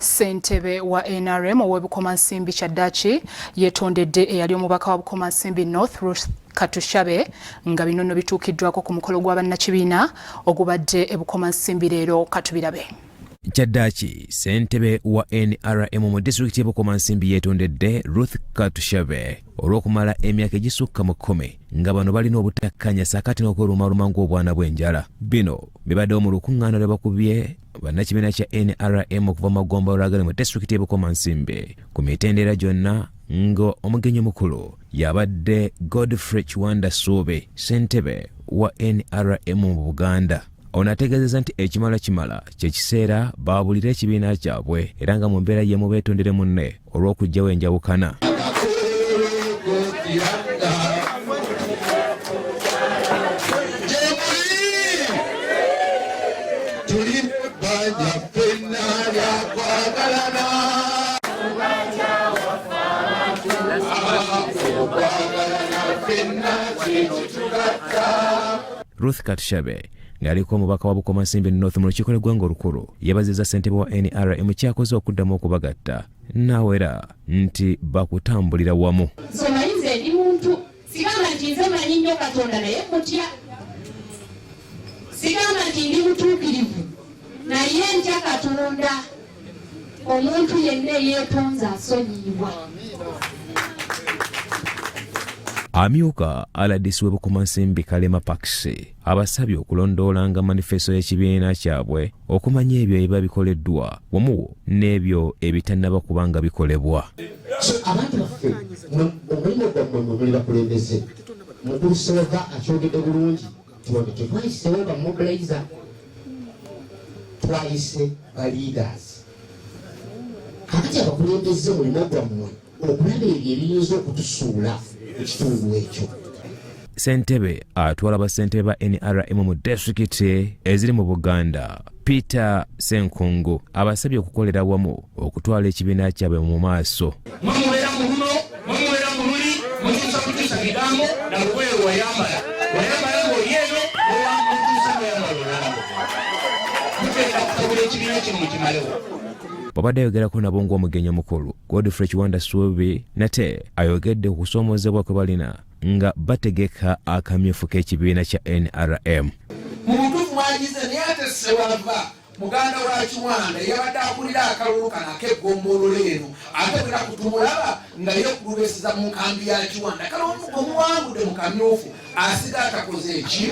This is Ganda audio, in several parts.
Ssentebe wa NRM ow'ebukomansimbi Kyaddaaki yeetondedde eyali omubaka wa Bukomansimbi North Ruth Katushabe nga bino nno bituukiddwako ku mukolo gwa bannakibiina ogubadde ebukomansimbi leero katubirabe. Kyaddaaki ssentebe wa NRM mu disitulikiti y'ebukomansimbi yeetondedde Ruth Katushabe olw'okumala emyaka egisukka mu 10 nga bano balina obutakkanya saakati n'okweruumaluma ng'obwana bw'enjala. Bino bibaddewo mu lukuŋŋaana lwe bakubye bannakibiina kya NRM okuva mu magombolola agali mu disitulikiti y'ebukomansimbi ku mitendera gyonna nga omugenyi omukulu yabadde Godfrey Kiwanda Suube, ssentebe wa NRM mu Buganda. Ono ategeezezza nti ekimala kimala kye kiseera baabulira ekibiina kyabwe era nga mu mbeera y'emu beetondere munne olw'okuggyawo enjawukana. Ruth Katushabe ng'aliko omubaka wa Bukomansimbi North mu lukiiko lw'eggwanga olukulu yeebazizza ssentebe wa NRM kyakoze okuddamu okubagatta n'awera nti bakutambulira wamu. Somanyize ndi muntu sigamba nti nze manyi nnyo Katonda naye mutya, sigamba nti ndi mutuukirivu naye ntya Katonda. Omuntu yenna yeetonze asonyiyibwa. Amyuka aladisi w'ebukomansimbi Kalema Pakisi abasabye okulondoolanga manifesto y'ekibiina kyabwe okumanya ebyo ebiba bikoleddwa wamu n'ebyo ebitannaba kubanga bikolebwa. Abantu baffe omulimu gwammwe mwe muli bakulembeze mukulu Sooga akyogedde bulungi tetwayiseewo ba mobilizer, twayise ba leaders. Kakati abakulembeze mulimu gwammwe okulaba ebyo ebiyinza okutusuula ekitundu ekyo. Ssentebe atwala bassentebe ba NRM mu disitulikiti eziri mu Buganda Peter Senkungu abasabye okukolera wamu okutwala ekibiina kyabwe mu maaso. Mwamubeera mu luno, mwamubeera mu luli, muyinza kutuusa bigambo na lugoye wayambala ng'olyeeno owamutuusa n'oyambala olambo. Muteekera kutabula ekibiina kino mukimalewo. Babadde ayogerako nabo ng'omugenyi omukulu Godfrey Kiwanda Suube nate ayogedde ku kusoomoozebwa kwe balina nga bategeka akamyufu k'ekibiina kya NRM. Mu butuufu mwagize naye ate Ssewava muganda wa Kiwanda yabadde akulira akalulu kano ak'eggombolola eno ate bwera kutumulaba nga yeekulubeeseza mu nkambi ya Kiwanda. Kale omuwangudde mu kamyufu asiga atakoze eki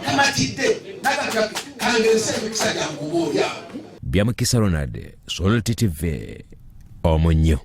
tamatidde nakati kangense emikisa gyangu ng'olyawo. Byamukisa Ronald, Solid TV, Omunyo.